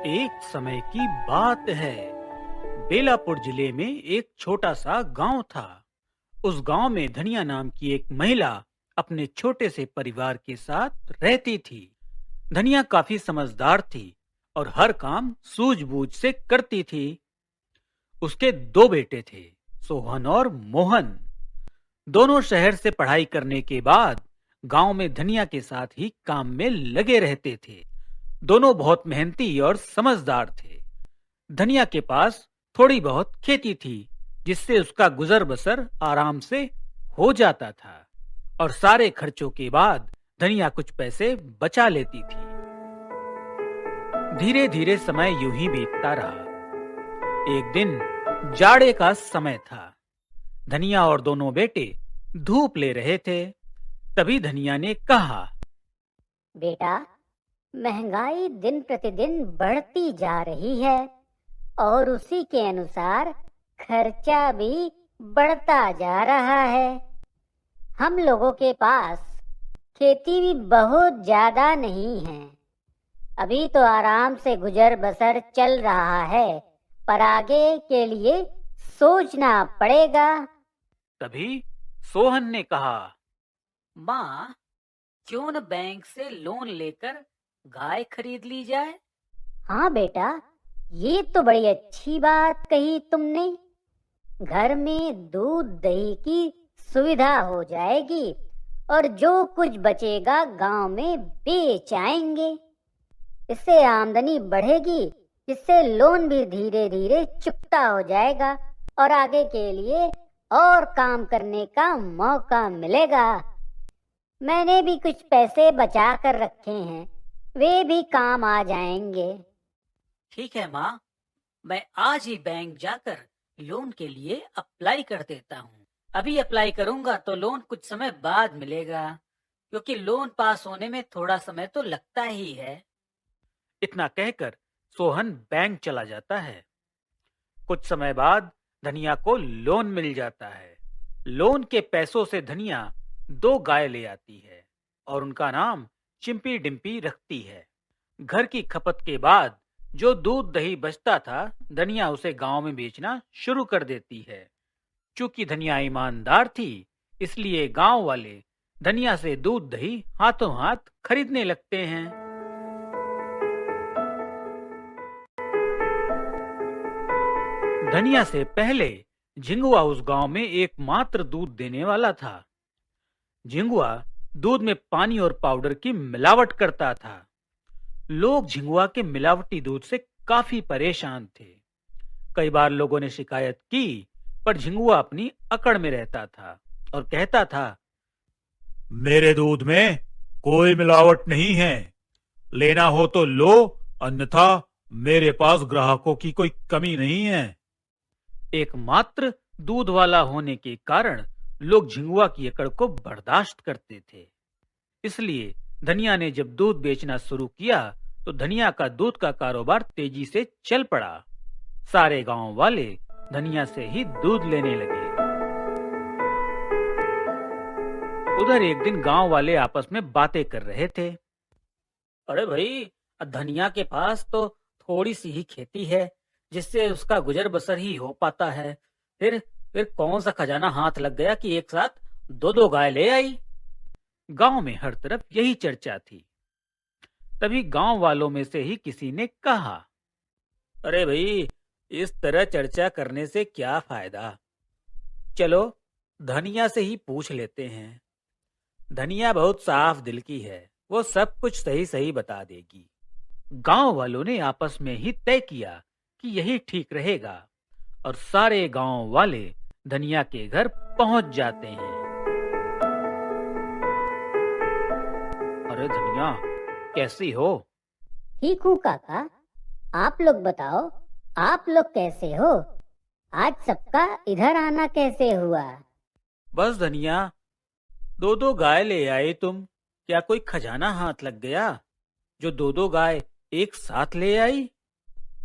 एक समय की बात है। बेलापुर जिले में एक छोटा सा गांव था। उस गांव में धनिया नाम की एक महिला अपने छोटे से परिवार के साथ रहती थी। धनिया काफी समझदार थी और हर काम सूझबूझ से करती थी। उसके दो बेटे थे, सोहन और मोहन। दोनों शहर से पढ़ाई करने के बाद गांव में धनिया के साथ ही काम में लगे रहते थे। दोनों बहुत मेहनती और समझदार थे। धनिया के पास थोड़ी बहुत खेती थी, जिससे उसका गुजर बसर आराम से हो जाता था और सारे खर्चों के बाद धनिया कुछ पैसे बचा लेती थी। धीरे धीरे समय यूं ही बीतता रहा। एक दिन जाड़े का समय था। धनिया और दोनों बेटे धूप ले रहे थे। तभी धनिया ने कहा, बेटा, महंगाई दिन प्रतिदिन बढ़ती जा रही है और उसी के अनुसार खर्चा भी बढ़ता जा रहा है। हम लोगों के पास खेती भी बहुत ज्यादा नहीं है। अभी तो आराम से गुजर बसर चल रहा है, पर आगे के लिए सोचना पड़ेगा। तभी सोहन ने कहा, माँ, क्यों न बैंक से लोन लेकर गाय खरीद ली जाए? हाँ बेटा, ये तो बड़ी अच्छी बात कही तुमने। घर में दूध दही की सुविधा हो जाएगी और जो कुछ बचेगा गांव में बेच आएंगे। इससे आमदनी बढ़ेगी, जिससे लोन भी धीरे धीरे चुकता हो जाएगा और आगे के लिए और काम करने का मौका मिलेगा। मैंने भी कुछ पैसे बचा कर रखे हैं, वे भी काम आ जाएंगे। ठीक है माँ, मैं आज ही बैंक जाकर लोन के लिए अप्लाई कर देता हूँ। अभी अप्लाई करूँगा तो लोन कुछ समय बाद मिलेगा, क्योंकि लोन पास होने में थोड़ा समय तो लगता ही है। इतना कहकर सोहन बैंक चला जाता है। कुछ समय बाद धनिया को लोन मिल जाता है। लोन के पैसों से धनिया 2 गाय ले आती है और उनका नाम चिंपी डिम्पी रखती है। घर की खपत के बाद जो दूध दही बचता था, धनिया उसे गांव में बेचना शुरू कर देती है। चूंकि धनिया ईमानदार थी, इसलिए गांव वाले धनिया से दूध दही हाथों हाथ खरीदने लगते हैं। धनिया से पहले झिंगुआ उस गांव में एकमात्र दूध देने वाला था। झिंगुआ दूध में पानी और पाउडर की मिलावट करता था। लोग झिंगुआ के मिलावटी दूध से काफी परेशान थे। कई बार लोगों ने शिकायत की, पर झिंगुआ अपनी अकड़ में रहता था और कहता था, मेरे दूध में कोई मिलावट नहीं है, लेना हो तो लो, अन्यथा मेरे पास ग्राहकों की कोई कमी नहीं है। एकमात्र दूध वाला होने के कारण लोग झिंगुआ की अकड़ को बर्दाश्त करते थे। इसलिए धनिया ने जब दूध बेचना शुरू किया तो धनिया का दूध का कारोबार तेजी से चल पड़ा। सारे गांव वाले धनिया से ही दूध लेने लगे। उधर एक दिन गांव वाले आपस में बातें कर रहे थे। अरे भाई, धनिया के पास तो थोड़ी सी ही खेती है, जिससे उसका गुजर बसर ही हो पाता है। फिर कौन सा खजाना हाथ लग गया कि एक साथ 2-2 गाय ले आई। गांव में हर तरफ यही चर्चा थी। तभी गांव वालों में से ही किसी ने कहा, अरे भाई, इस तरह चर्चा करने से क्या फायदा? चलो धनिया से ही पूछ लेते हैं। धनिया बहुत साफ दिल की है, वो सब कुछ सही सही बता देगी। गांव वालों ने आपस में ही तय किया कि यही ठीक रहेगा और सारे गांव वाले धनिया के घर पहुंच जाते हैं। अरे धनिया, कैसी हो? ठीक हूँ काका, आप लोग बताओ, आप लोग कैसे हो? आज सबका इधर आना कैसे हुआ? बस धनिया, 2-2 गाय ले आए तुम। क्या कोई खजाना हाथ लग गया जो 2-2 गाय एक साथ ले आई?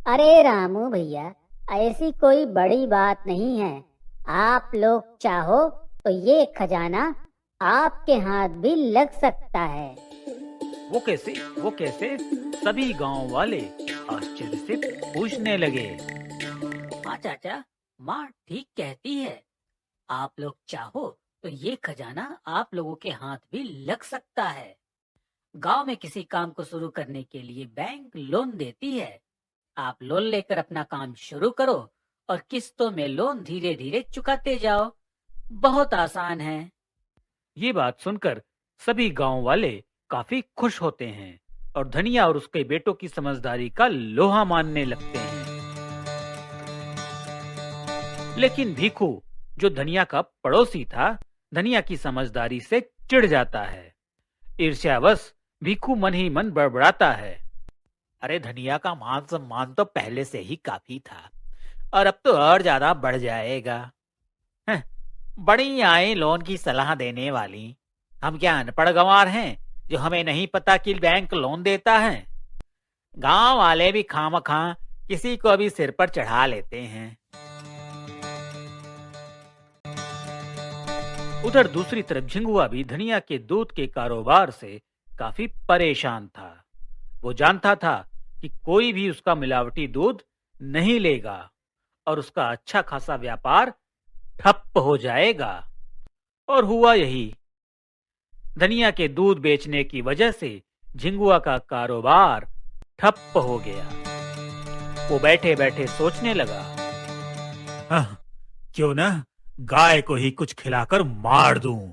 अरे रामू भैया, ऐसी कोई बड़ी बात नहीं है। आप लोग चाहो तो ये खजाना आपके हाथ भी लग सकता है। वो कैसे? सभी गांव वाले आश्चर्य से पूछने लगे। हाँ चाचा, माँ ठीक कहती है। आप लोग चाहो तो ये खजाना आप लोगों के हाथ भी लग सकता है। गांव में किसी काम को शुरू करने के लिए बैंक लोन देती है। आप लोन लेकर अपना काम शुरू करो और किस्तों में लोन धीरे धीरे चुकाते जाओ। बहुत आसान है। ये बात सुनकर सभी गांव वाले काफी खुश होते हैं और धनिया और उसके बेटों की समझदारी का लोहा मानने लगते हैं। लेकिन भीखू, जो धनिया का पड़ोसी था, धनिया की समझदारी से चिढ़ जाता है। ईर्ष्यावश भीखू मन ही मन बड़बड़ाता है। अरे धनिया का मान सम्मान तो पहले से ही काफी था और अब तो और ज्यादा बढ़ जाएगा। हं, बड़ी आए लोन की सलाह देने वाली। हम क्या अनपढ़ गंवार हैं जो हमें नहीं पता कि बैंक लोन देता है? गांव वाले भी खामखा किसी को भी सिर पर चढ़ा लेते हैं। उधर दूसरी तरफ झिंगुआ भी धनिया के दूध के कारोबार से काफी परेशान था। वो जानता था कि कोई भी उसका मिलावटी दूध नहीं लेगा और उसका अच्छा खासा व्यापार ठप हो जाएगा। और हुआ यही। धनिया के दूध बेचने की वजह से झिंगुआ का कारोबार ठप हो गया। वो बैठे बैठे सोचने लगा, क्यों ना गाय को ही कुछ खिलाकर मार दूं।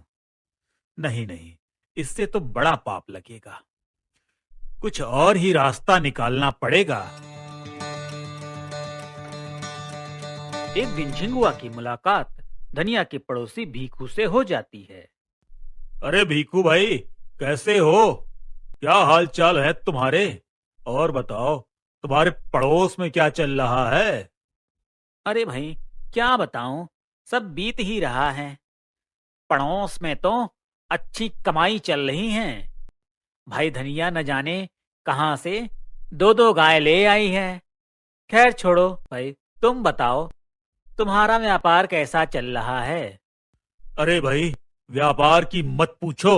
नहीं नहीं, इससे तो बड़ा पाप लगेगा। कुछ और ही रास्ता निकालना पड़ेगा। एक दिन झिंगुआ की मुलाकात धनिया के पड़ोसी भीखू से हो जाती है। अरे भीखू भाई, कैसे हो? क्या हाल चाल है तुम्हारे? और बताओ, तुम्हारे पड़ोस में क्या चल रहा है? अरे भाई, क्या बताऊं, सब बीत ही रहा है। पड़ोस में तो अच्छी कमाई चल रही है। भाई धनिया न जाने कहां से दो दो गाय ले आई है। खैर छोड़ो भाई, तुम बताओ, तुम्हारा व्यापार कैसा चल रहा है? अरे भाई, व्यापार की मत पूछो।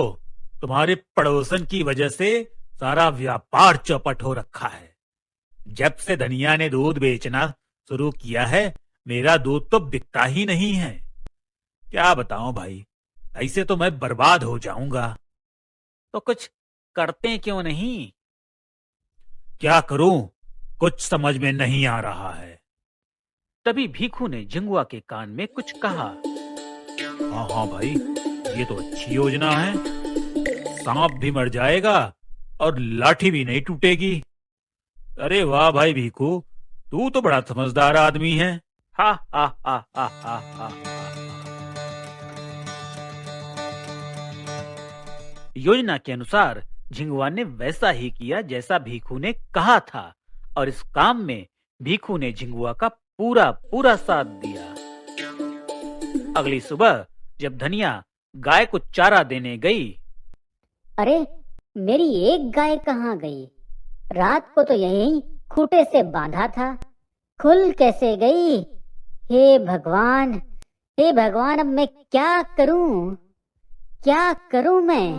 तुम्हारे पड़ोसन की वजह से सारा व्यापार चौपट हो रखा है। जब से धनिया ने दूध बेचना शुरू किया है, मेरा दूध तो बिकता ही नहीं है। क्या बताऊं भाई, ऐसे तो मैं बर्बाद हो जाऊंगा। तो कुछ करते क्यों नहीं? क्या करूं, कुछ समझ में नहीं आ रहा है। तभी भीखू ने झिंगुआ के कान में कुछ कहा। हाँ हाँ भाई, ये तो अच्छी योजना है। सांप भी मर जाएगा और लाठी भी नहीं टूटेगी। अरे वाह भाई भीखू, तू तो बड़ा समझदार आदमी है। हा हा हा हा हा हा। योजना के अनुसार झिंगुआ ने वैसा ही किया जैसा भीखू ने कहा था और इस काम में भीखू ने झिंगुआ का पूरा पूरा साथ दिया। अगली सुबह जब धनिया गाय को चारा देने गई, अरे मेरी एक गाय कहाँ गई? रात को तो यहीं खूंटे से बांधा था, खुल कैसे गई? हे भगवान, हे भगवान, अब मैं क्या करूं? क्या करूं मैं?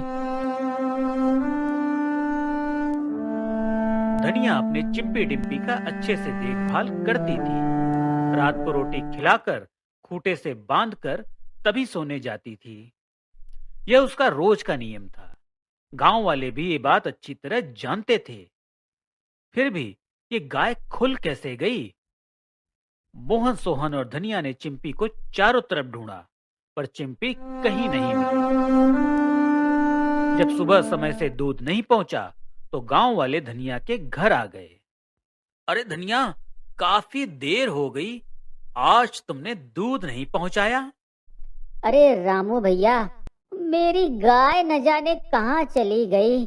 धनिया अपने चिंपी डिम्पी का अच्छे से देखभाल करती थी। रात को रोटी खिलाकर, खूंटे से बांधकर तभी सोने जाती थी। यह उसका रोज का नियम था। गांव वाले भी ये बात अच्छी तरह जानते थे। फिर भी ये गाय खुल कैसे गई? मोहन, सोहन और धनिया ने चिंपी को चारों तरफ ढूंढा, पर चिंपी कहीं नहीं मिली। जब सुबह समय से दूध नहीं पहुंचा तो गांव वाले धनिया के घर आ गए। अरे धनिया, काफी देर हो गई, आज तुमने दूध नहीं पहुंचाया। अरे रामू भैया, मेरी गाय न जाने कहाँ चली गई।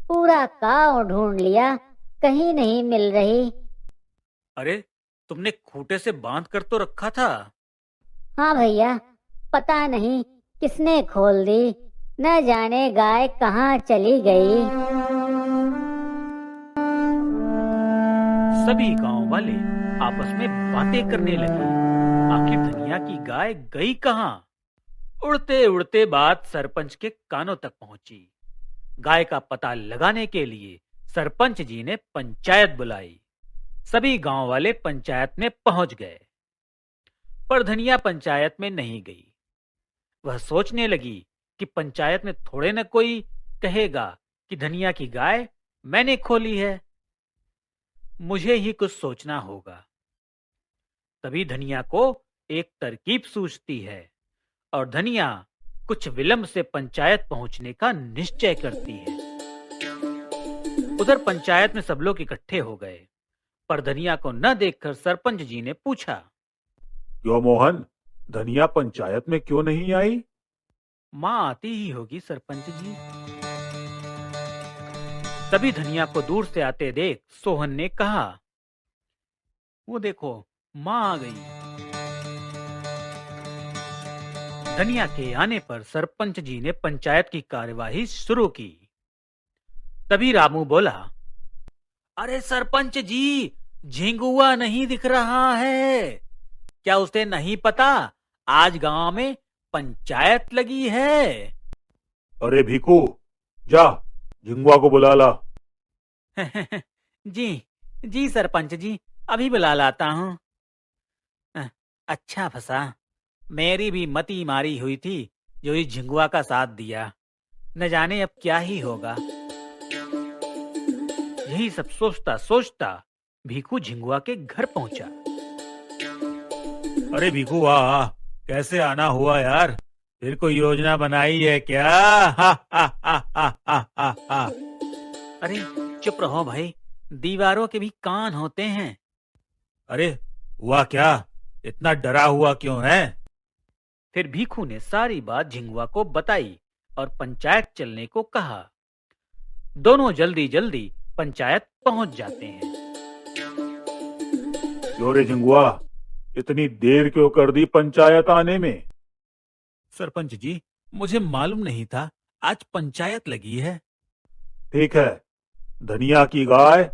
पूरा गांव ढूंढ लिया, कहीं नहीं मिल रही। अरे तुमने खूंटे से बांध कर तो रखा था। हाँ भैया, पता नहीं किसने खोल दी, न जाने गाय कहाँ चली गई। सभी गांव वाले आपस में बातें करने लगे। आखिर धनिया की गाय गई कहाँ? उड़ते उड़ते बात सरपंच के कानों तक पहुंची। गाय का पता लगाने के लिए सरपंच जी ने पंचायत बुलाई। सभी गांव वाले पंचायत में पहुंच गए, पर धनिया पंचायत में नहीं गई। वह सोचने लगी कि पंचायत में थोड़े न कोई कहेगा कि धनिया की गाय मैंने खोली है, मुझे ही कुछ सोचना होगा। तभी धनिया को एक तरकीब सूझती है और धनिया कुछ विलंब से पंचायत पहुंचने का निश्चय करती है। उधर पंचायत में सब लोग इकट्ठे हो गए, पर धनिया को न देखकर सरपंच जी ने पूछा, क्यों मोहन, धनिया पंचायत में क्यों नहीं आई? माँ आती ही होगी सरपंच जी। तभी धनिया को दूर से आते देख सोहन ने कहा, वो देखो माँ आ गई। धनिया के आने पर सरपंच जी ने पंचायत की कार्यवाही शुरू की। तभी रामू बोला, अरे सरपंच जी, झिंगुआ नहीं दिख रहा है। क्या उसे नहीं पता आज गांव में पंचायत लगी है? अरे भिखू, जा झिंगुआ को बुला ला। जी जी सरपंच जी, अभी बुला लाता हूँ। अच्छा फंसा, मेरी भी मती मारी हुई थी जो इस झिंगुआ का साथ दिया। न जाने अब क्या ही होगा। यही सब सोचता सोचता भीखू झिंगुआ के घर पहुंचा। अरे भिखू आ, कैसे आना हुआ यार? फिर कोई योजना बनाई है क्या? हा, हा, हा, हा, हा, हा, हा। अरे चुप रहो भाई, दीवारों के भी कान होते हैं। अरे हुआ क्या? इतना डरा हुआ क्यों है? फिर भीखू ने सारी बात झिंगुआ को बताई और पंचायत चलने को कहा। दोनों जल्दी जल्दी पंचायत पहुंच जाते हैं। क्यों रे झिंगुआ, इतनी देर क्यों कर दी पंचायत आने में? सरपंच जी, मुझे मालूम नहीं था आज पंचायत लगी है। ठीक है, धनिया की गाय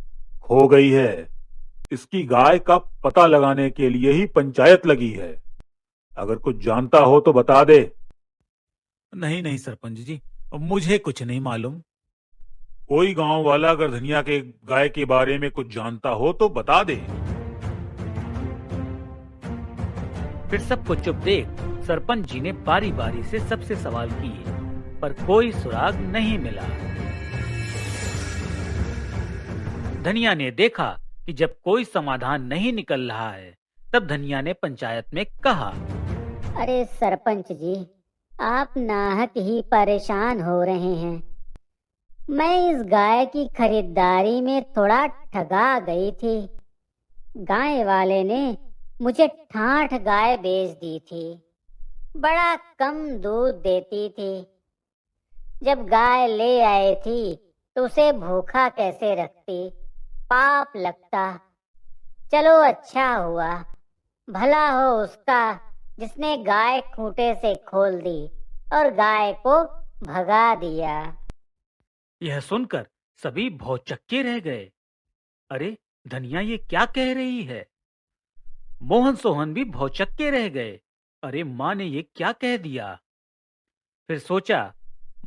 खो गई है। इसकी गाय का पता लगाने के लिए ही पंचायत लगी है। अगर कुछ जानता हो तो बता दे। नहीं नहीं सरपंच जी, मुझे कुछ नहीं मालूम। कोई गांव वाला अगर धनिया के गाय के बारे में कुछ जानता हो तो बता दे। फिर सबको चुप देख सरपंच जी ने बारी बारी से सबसे सवाल किए, पर कोई सुराग नहीं मिला। धनिया ने देखा कि जब कोई समाधान नहीं निकल रहा है, तब धनिया ने पंचायत में कहा, अरे सरपंच जी, आप नाहक ही परेशान हो रहे हैं। मैं इस गाय की खरीदारी में थोड़ा ठगा गई थी। गाय वाले ने मुझे ठाठ गाय बेच दी थी। बड़ा कम दूध देती थी। जब गाय ले आई थी तो उसे भूखा कैसे रखती, पाप लगता। चलो अच्छा हुआ, भला हो उसका जिसने गाय खूंटे से खोल दी और गाय को भगा दिया। यह सुनकर सभी भौचक्के रह गए। अरे धनिया ये क्या कह रही है? मोहन सोहन भी भौचक्के रह गए। अरे माँ ने ये क्या कह दिया? फिर सोचा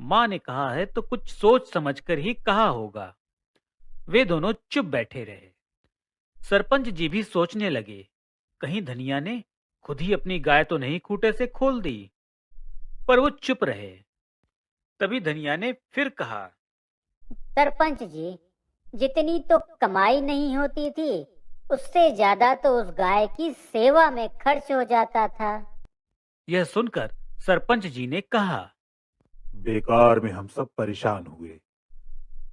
माँ ने कहा है तो कुछ सोच समझकर ही कहा होगा। वे दोनों चुप बैठे रहे। सरपंच जी भी सोचने लगे, कहीं धनिया ने खुद ही अपनी गाय तो नहीं खूंटे से खोल दी। पर वो चुप रहे। तभी धनिया ने फिर कहा, सरपंच जी, जितनी तो कमाई नहीं होती थी, उससे ज्यादा तो उस गाय की सेवा में खर्च हो जाता था। यह सुनकर सरपंच जी ने कहा, बेकार में हम सब परेशान हुए।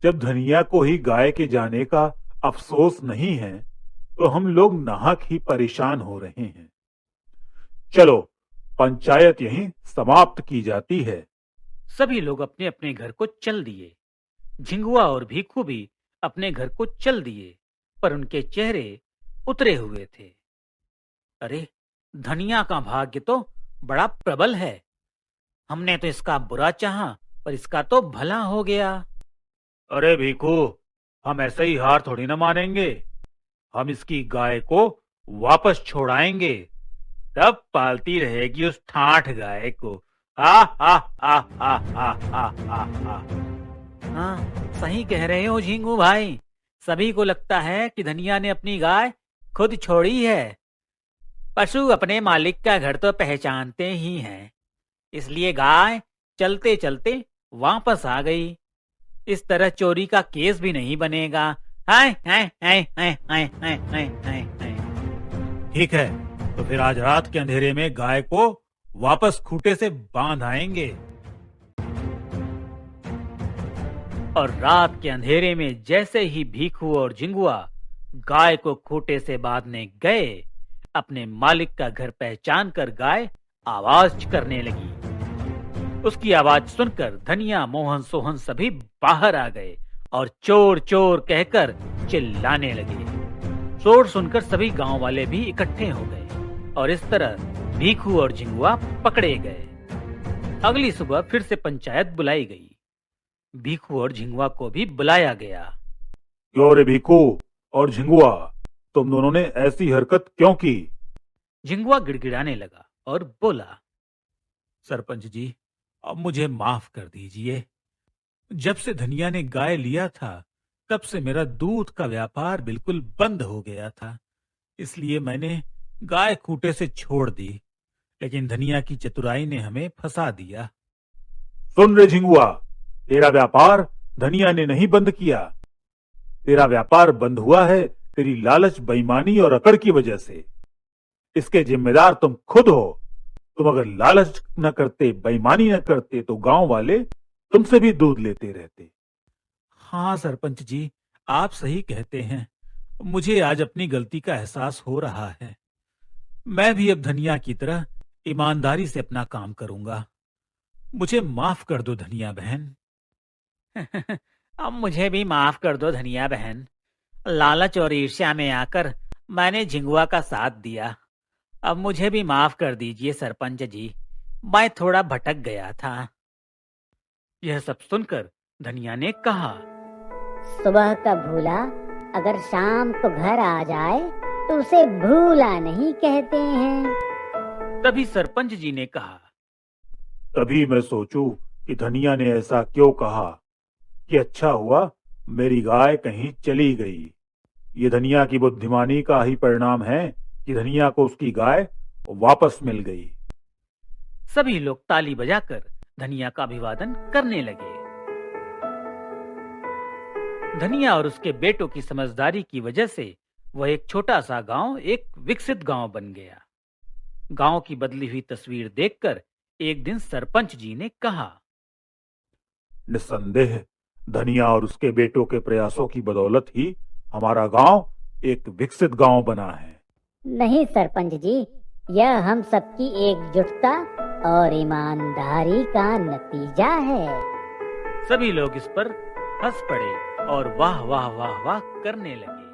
जब धनिया को ही गाय के जाने का अफसोस नहीं है तो हम लोग नाहक ही परेशान हो रहे हैं। चलो पंचायत यहीं समाप्त की जाती है। सभी लोग अपने अपने घर को चल दिए। झिंगुआ और भीखू भी अपने घर को चल दिए, पर उनके चेहरे उतरे हुए थे। अरे धनिया का भाग्य तो बड़ा प्रबल है। हमने तो इसका बुरा चाहा, पर इसका तो भला हो गया। अरे भीखू, हम ऐसे ही हार थोड़ी ना मानेंगे। हम इसकी गाय को वापस छोड़ाएंगे, तब पालती रहेगी उस ठाठ गाय को। हा हा हा हा हा हा हा हा। हाँ सही कह रहे हो झिंगू भाई, सभी को लगता है कि धनिया ने अपनी गाय खुद छोड़ी है। पशु अपने मालिक का घर तो पहचानते ही हैं, इसलिए गाय चलते चलते वापस आ गई। इस तरह चोरी का केस भी नहीं बनेगा। हाय हाय हाय हाय हाय हाय हाय हाय हाय। ठीक है, तो फिर आज रात के अंधेरे में गाय को वापस खूंटे से बांध आएंगे। और रात के अंधेरे में जैसे ही भीखू और झिंगुआ गाय को खूंटे से बांधने गए, अपने मालिक का घर पहचान कर गाय आवाज करने लगी। उसकी आवाज सुनकर धनिया, मोहन, सोहन सभी बाहर आ गए और चोर चोर कहकर चिल्लाने लगे। शोर सुनकर सभी गांव वाले भी इकट्ठे हो गए और इस तरह भीखू और झिंगुआ पकड़े गए। अगली सुबह फिर से पंचायत बुलाई गई। भीखू और झिंगुआ को भी बुलाया गया। क्यों रे भीखू और झिंगुआ, तुम दोनों ने ऐसी हरकत क्यों की? झिंगुआ गिड़गिड़ाने लगा और बोला, सरपंच जी, अब मुझे माफ कर दीजिए। जब से धनिया ने गाय लिया था, तब से मेरा दूध का व्यापार बिल्कुल बंद हो गया था। इसलिए मैंने गाय खूंटे से छोड़ दी, लेकिन धनिया की चतुराई ने हमें फंसा दिया। सुन रे झिंगुआ, तेरा व्यापार धनिया ने नहीं बंद किया। तेरा व्यापार बंद हुआ है तेरी लालच, बेईमानी और अकड़ की वजह से। इसके जिम्मेदार तुम खुद हो। तुम अगर लालच न करते, बेईमानी न करते, तो गांव वाले तुमसे भी दूध लेते रहते। हाँ सरपंच जी, आप सही कहते हैं। मुझे आज अपनी गलती का एहसास हो रहा है। मैं भी अब धनिया की तरह ईमानदारी से अपना काम करूंगा। मुझे माफ कर दो धनिया बहन। अब मुझे भी माफ कर दो धनिया बहन। लालच और ईर्ष्या में आकर मैंने झिंगुआ का साथ दिया। अब मुझे भी माफ कर दीजिए सरपंच जी, मैं थोड़ा भटक गया था। यह सब सुनकर धनिया ने कहा, सुबह का भूला अगर शाम को घर आ जाए तो उसे भूला नहीं कहते हैं। तभी सरपंच जी ने कहा, तभी मैं सोचूं कि धनिया ने ऐसा क्यों कहा, कि अच्छा हुआ मेरी गाय कहीं चली गई। ये धनिया की बुद्धिमानी का ही परिणाम है कि धनिया को उसकी गाय वापस मिल गई। सभी लोग ताली बजाकर धनिया का अभिवादन करने लगे। धनिया और उसके बेटों की समझदारी की वजह से वह एक छोटा सा गांव एक विकसित गांव बन गया। गांव की बदली हुई तस्वीर देखकर एक दिन सरपंच जी ने कहा, निस्संदेह धनिया और उसके बेटों के प्रयासों की बदौलत ही हमारा गांव एक विकसित गांव बना है। नहीं सरपंच जी, यह हम सबकी एकजुटता और ईमानदारी का नतीजा है। सभी लोग इस पर हंस पड़े और वाह वाह वाह वाह करने लगे।